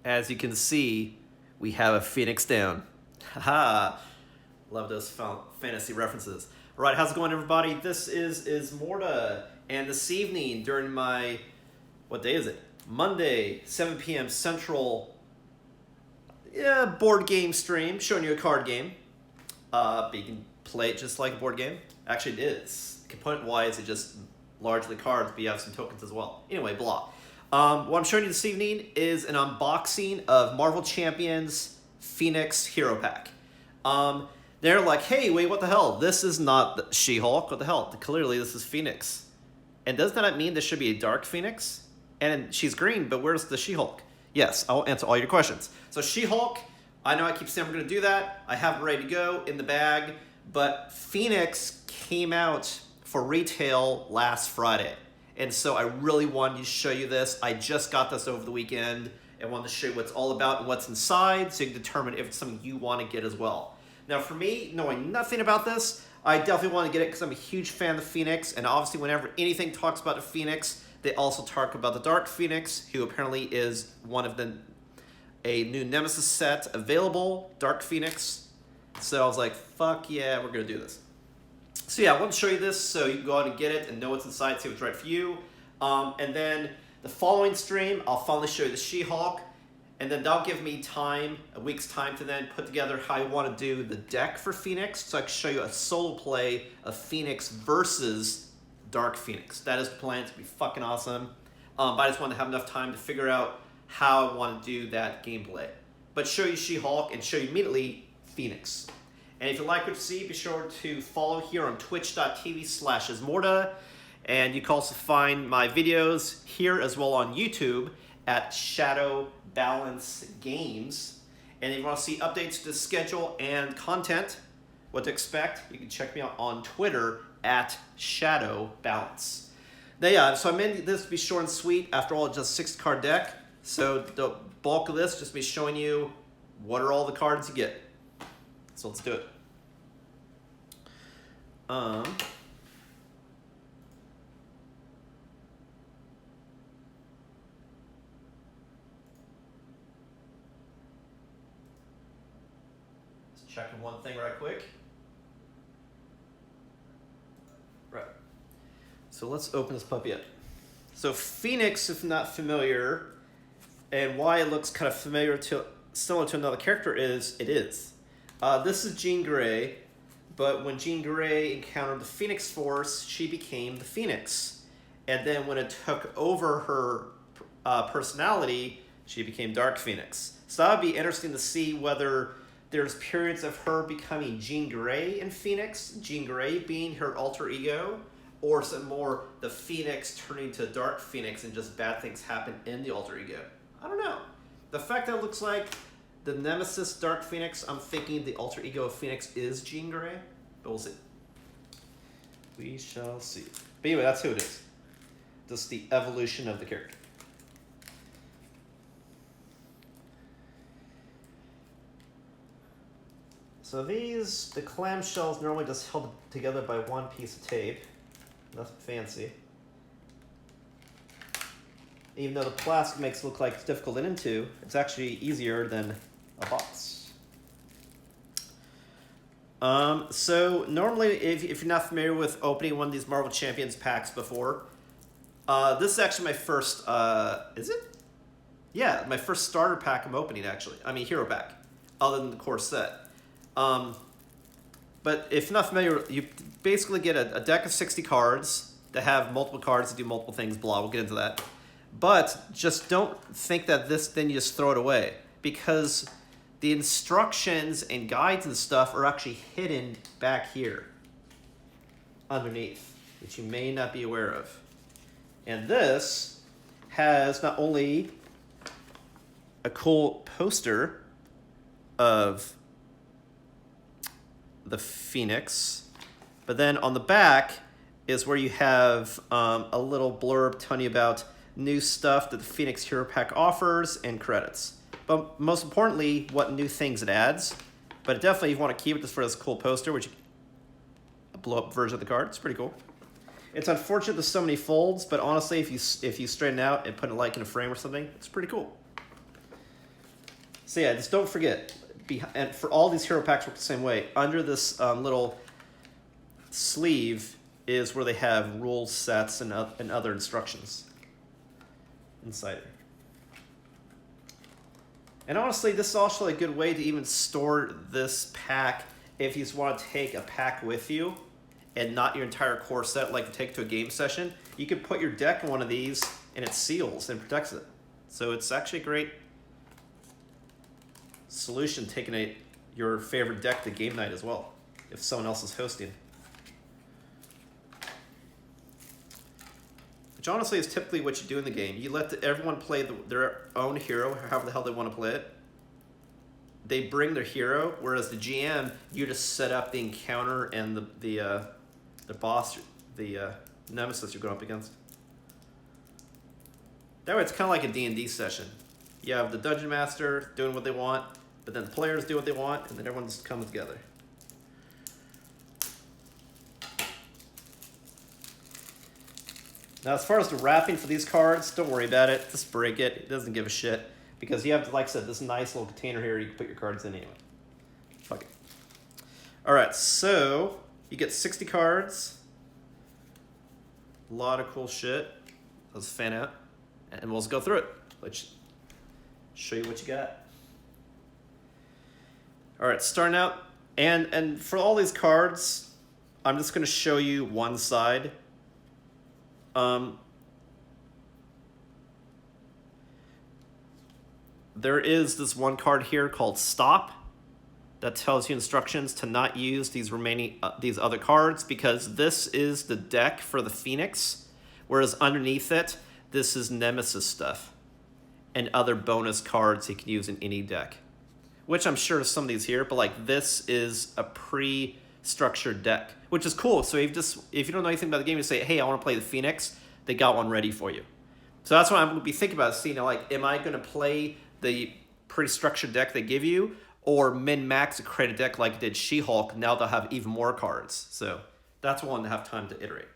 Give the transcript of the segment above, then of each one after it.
as you can see, we have a Phoenix down. Haha. Love those fantasy references. All right, how's it going, everybody? This is Ismortah, and this evening during my, what day is it? Monday, 7 p.m. Central, board game stream, showing you a card game. But you can play it just like a board game. Actually, it is. Component-wise, it just largely cards, but you have some tokens as well. Anyway, blah. What I'm showing you this evening is an unboxing of Marvel Champions Phoenix Hero Pack. They're like, hey, wait, what the hell? This is not She-Hulk. What the hell? Clearly, this is Phoenix. And doesn't that mean this should be a dark Phoenix? And she's green, but where's the She-Hulk? Yes, I'll answer all your questions. So She-Hulk, I know I keep saying we're going to do that. I have it ready to go in the bag. But Phoenix came out for retail last Friday. And so I really wanted to show you this. I just got this over the weekend and wanted to show you what it's all about and what's inside so you can determine if it's something you want to get as well. Now for me, knowing nothing about this, I definitely want to get it because I'm a huge fan of the Phoenix, and obviously whenever anything talks about the Phoenix, they also talk about the Dark Phoenix, who apparently is one of a new Nemesis set available, Dark Phoenix. So I was like, fuck yeah, we're going to do this. So yeah, I want to show you this so you can go out and get it and know what's inside, see what's right for you. And then the following stream, I'll finally show you the She-Hulk. And then that'll give me time, a week's time, to then put together how I want to do the deck for Phoenix. So I can show you a solo play of Phoenix versus Dark Phoenix. That is the plan. It's going to be fucking awesome. But I just want to have enough time to figure out how I want to do that gameplay. But show you She-Hulk and show you immediately Phoenix. And if you like what you see, be sure to follow here on twitch.tv/Ismortah. And you can also find my videos here as well on YouTube at Shadow Balance Games. And if you want to see updates to the schedule and content, what to expect, you can check me out on Twitter at Shadow Balance. Now yeah, so I meant this to be short and sweet. After all, it's just a 6-card deck. So the bulk of this just be showing you what are all the cards you get. So let's do it. Just checking one thing right quick. Right. So let's open this puppy up. So Phoenix, if not familiar, and why it looks kind of similar to another character is, it is. This is Jean Grey, but when Jean Grey encountered the Phoenix Force, she became the Phoenix. And then when it took over her personality, she became Dark Phoenix. So that would be interesting to see whether there's periods of her becoming Jean Grey in Phoenix, Jean Grey being her alter ego, or some more the Phoenix turning to Dark Phoenix and just bad things happen in the alter ego. I don't know. The fact that it looks like the Nemesis Dark Phoenix, I'm thinking the alter ego of Phoenix is Jean Grey, but we'll see. We shall see. But anyway, that's who it is. Just the evolution of the character. So these, the clamshells normally just held together by one piece of tape. Nothing fancy. Even though the plastic makes it look like it's difficult to get into, it's actually easier than a box. So normally, if you're not familiar with opening one of these Marvel Champions packs before, this is actually my first, is it? Yeah, my first starter pack I'm opening, actually. I mean, hero pack, other than the core set. But if you're not familiar, you basically get a deck of 60 cards that have multiple cards that do multiple things, blah, we'll get into that. But just don't think that then you just throw it away, because the instructions and guides and stuff are actually hidden back here underneath, which you may not be aware of. And this has not only a cool poster of the Phoenix, but then on the back is where you have a little blurb telling you about new stuff that the Phoenix Hero Pack offers and credits. But most importantly, what new things it adds. But definitely, if you want to keep it just for this cool poster, which a blow-up version of the card, it's pretty cool. It's unfortunate there's so many folds, but honestly, if you straighten it out and put it like in a frame or something, it's pretty cool. So yeah, just don't forget. And for all these hero packs work the same way. Under this little sleeve is where they have rule sets and other instructions inside it. And honestly, this is also a good way to even store this pack if you just want to take a pack with you and not your entire core set like you take to a game session. You can put your deck in one of these and it seals and protects it. So it's actually a great solution taking your favorite deck to game night as well, if someone else is hosting. Which honestly is typically what you do in the game. You let everyone play their own hero, however the hell they want to play it. They bring their hero, whereas the GM, you just set up the encounter and the boss, the nemesis you're going up against. That way it's kind of like a D&D session. You have the Dungeon Master doing what they want, but then the players do what they want, and then everyone just comes together. Now, as far as the wrapping for these cards, don't worry about it. Just break it. It doesn't give a shit. Because you have, like I said, this nice little container here you can put your cards in anyway. Fuck it. Alright, so you get 60 cards. A lot of cool shit. Let's fan out. And we'll just go through it. Let's show you what you got. Alright, starting out. And for all these cards, I'm just going to show you one side. There is this one card here called Stop that tells you instructions to not use these these other cards because this is the deck for the Phoenix, whereas underneath it, this is Nemesis stuff and other bonus cards you can use in any deck, which I'm sure some of these here, but like this is a pre-structured deck, which is cool. So if you don't know anything about the game, you say, hey, I want to play the Phoenix, they got one ready for you. So that's what I'm going to be thinking about, seeing like, am I going to play the pre-structured deck they give you, or min-max a create a deck like did She-Hulk? Now they'll have even more cards. So that's one to have time to iterate.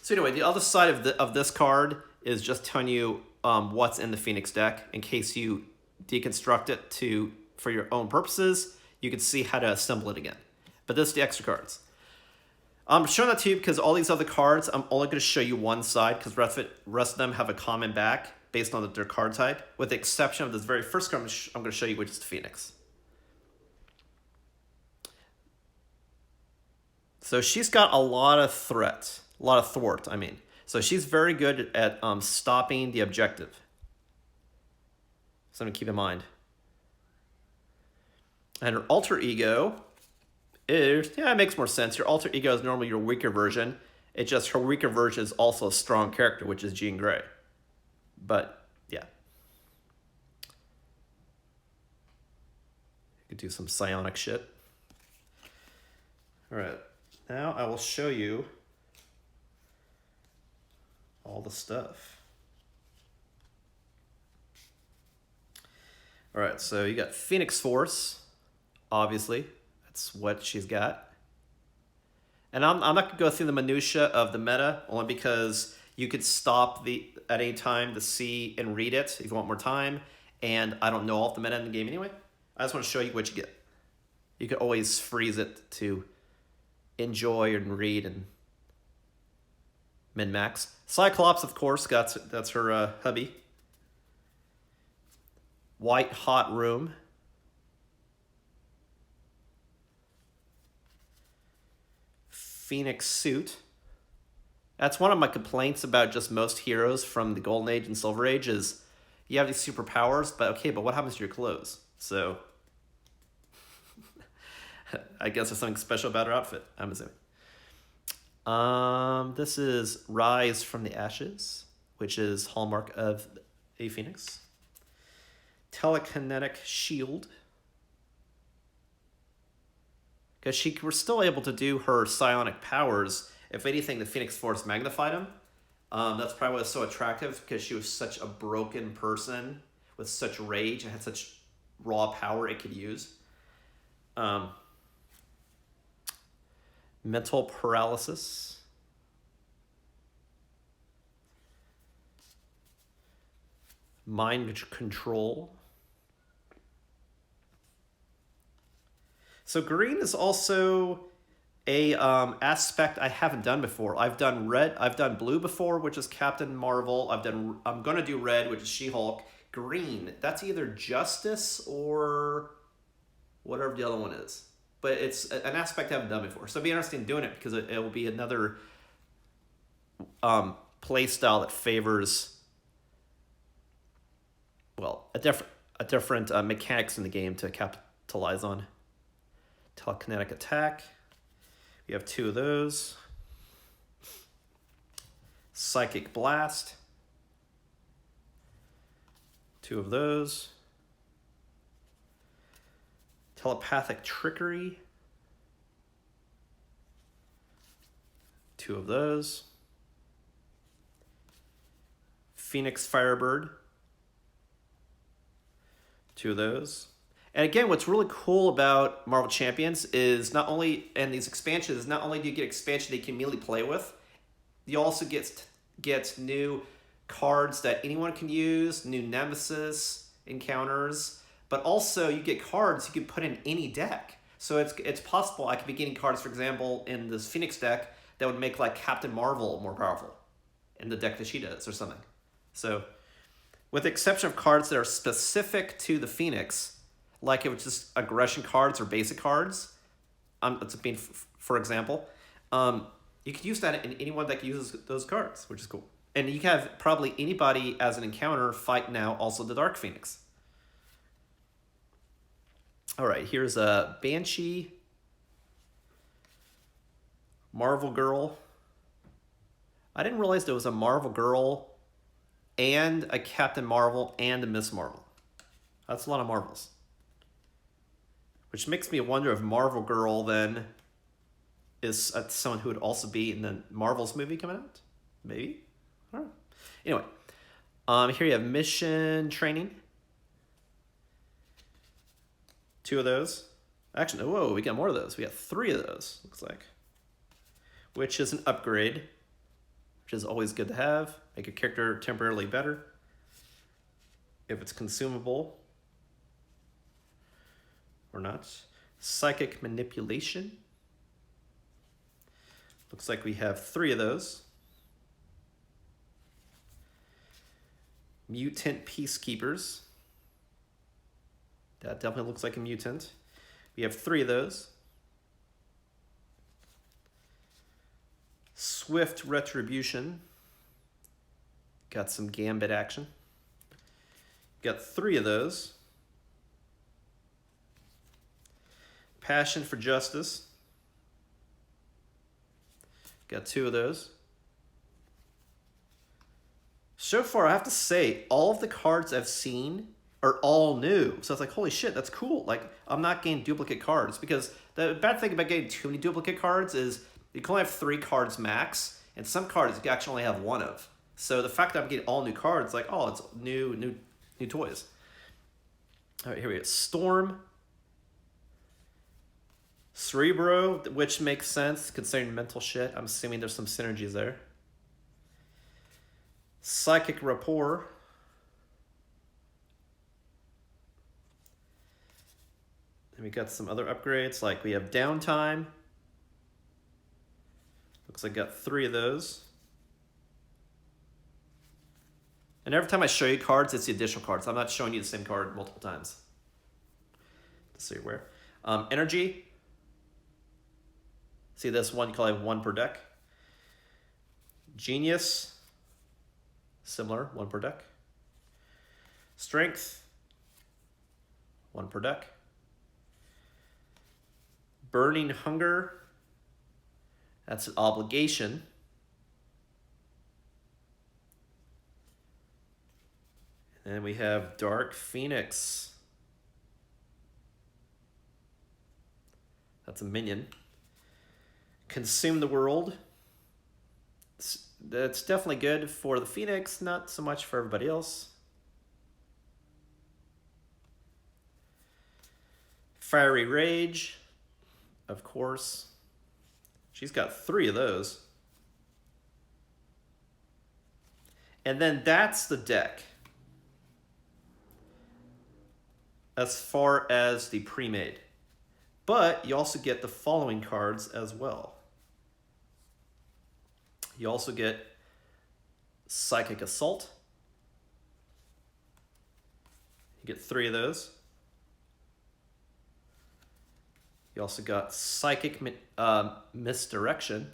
So anyway, the other side of this card is just telling you what's in the Phoenix deck in case you deconstruct it for your own purposes. You can see how to assemble it again. But this is the extra cards. I'm showing that to you because all these other cards, I'm only going to show you one side because the rest of them have a common back based on their card type, with the exception of this very first card I'm going to show you, which is the Phoenix. So she's got a lot of thwart, I mean. So she's very good at stopping the objective. Something to keep in mind. And her alter ego it makes more sense. Your alter ego is normally your weaker version. It's just her weaker version is also a strong character, which is Jean Grey. But, yeah. You could do some psionic shit. Alright, now I will show you all the stuff. Alright, so you got Phoenix Force, obviously. That's what she's got. And I'm not going to go through the minutia of the meta, only because you could stop at any time to see and read it if you want more time. And I don't know all of the meta in the game anyway. I just want to show you what you get. You could always freeze it to enjoy and read and min-max. Cyclops, of course, that's her hubby. White Hot Room. Phoenix Suit. That's one of my complaints about just most heroes from the Golden Age and Silver Age is you have these superpowers, but what happens to your clothes? So I guess there's something special about her outfit, I'm assuming. This is Rise from the Ashes, which is hallmark of a Phoenix. Telekinetic Shield. Because she was still able to do her psionic powers. If anything, the Phoenix Force magnified them. That's probably why it's so attractive, because she was such a broken person with such rage and had such raw power it could use. Mental paralysis. Mind control. So green is also a aspect I haven't done before. I've done red, I've done blue before, which is Captain Marvel. I'm gonna do red, which is She-Hulk. Green, that's either Justice or whatever the other one is. But it's an aspect I haven't done before. So it'll be interesting doing it because it will be another play style that favors, well, a different mechanics in the game to capitalize on. Telekinetic attack. We have 2 of those. Psychic blast. 2 of those. Telepathic trickery. 2 of those. Phoenix Firebird. 2 of those. And again, what's really cool about Marvel Champions is not only, and these expansions, not only do you get expansion that you can immediately play with, you also get new cards that anyone can use, new Nemesis encounters, but also you get cards you can put in any deck. So it's possible I could be getting cards, for example, in this Phoenix deck that would make like Captain Marvel more powerful in the deck that she does or something. So with the exception of cards that are specific to the Phoenix, like it was just aggression cards or basic cards, for example, you could use that in anyone that uses those cards, which is cool. And you can have probably anybody as an encounter fight now also the Dark Phoenix. All right, here's a Banshee, Marvel Girl. I didn't realize there was a Marvel Girl and a Captain Marvel and a Miss Marvel. That's a lot of Marvels. Which makes me wonder if Marvel Girl then is someone who would also be in the Marvel's movie coming out. Maybe? I don't know. Anyway, here you have Mission Training. 2 of those. Actually, whoa, we got more of those. We got 3 of those, looks like. Which is an upgrade, which is always good to have. Make your character temporarily better. If it's consumable or not. Psychic Manipulation. Looks like we have 3 of those. Mutant Peacekeepers. That definitely looks like a mutant. We have 3 of those. Swift Retribution. Got some Gambit action. Got 3 of those. Passion for Justice. Got 2 of those. So far, I have to say, all of the cards I've seen are all new. So it's like, holy shit, that's cool. Like, I'm not getting duplicate cards, because the bad thing about getting too many duplicate cards is you can only have 3 cards max, and some cards you actually only have 1 of. So the fact that I'm getting all new cards, like, oh, it's new toys. All right, here we go. Storm. Cerebro, which makes sense considering mental shit. I'm assuming there's some synergies there. Psychic Rapport. And we got some other upgrades, like we have Downtime. Looks like I got 3 of those. And every time I show you cards, it's the additional cards. I'm not showing you the same card multiple times. Let's see where. Energy. See this one, you call it 1 per deck. Genius. Similar, 1 per deck. Strength. 1 per deck. Burning Hunger. That's an obligation. And then we have Dark Phoenix. That's a minion. Consume the World. That's definitely good for the Phoenix, not so much for everybody else. Fiery Rage, of course. She's got 3 of those. And then that's the deck. as far as the pre-made. But you also get the following cards as well. You also get Psychic Assault. You get 3 of those. You also got Psychic Misdirection.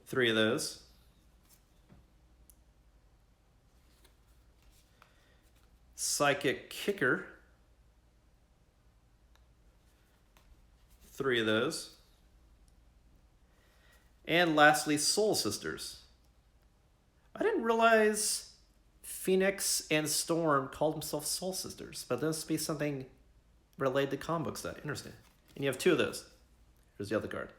3 of those. Psychic Kicker. 3 of those. And lastly, Soul Sisters. I didn't realize Phoenix and Storm called themselves Soul Sisters, but this must be something related to comic books then. Interesting. And you have 2 of those. Here's the other card.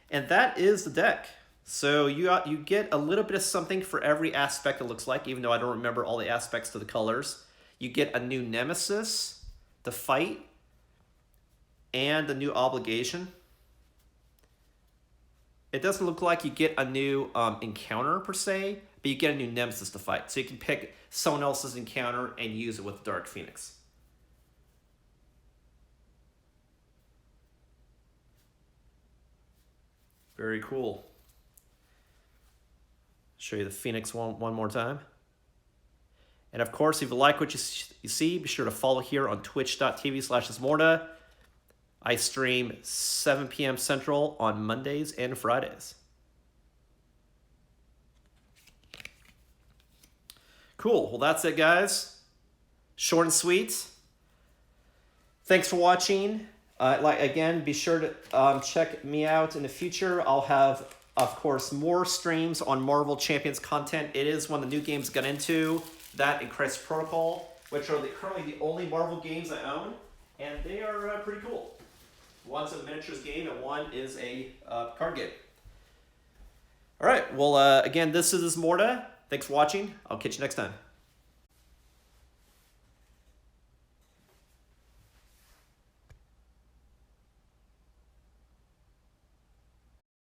And that is the deck. So you get a little bit of something for every aspect it looks like, even though I don't remember all the aspects to the colors. You get a new nemesis to fight and a new obligation. It doesn't look like you get a new encounter per se, but you get a new nemesis to fight. So you can pick someone else's encounter and use it with Dark Phoenix. Very cool. Show you the Phoenix one more time. And of course, if you like what you see, be sure to follow here on twitch.tv/Ismortah. I stream 7 p.m. Central on Mondays and Fridays. Cool. Well, that's it, guys. Short and sweet. Thanks for watching. Again, be sure to check me out in the future. I'll have, of course, more streams on Marvel Champions content. It is one of the new games I got into. That and Crisis Protocol, which are currently the only Marvel games I own, and they are pretty cool. One's a miniatures game, and one is a card game. All right, well, again, this is Ismortah. Thanks for watching. I'll catch you next time.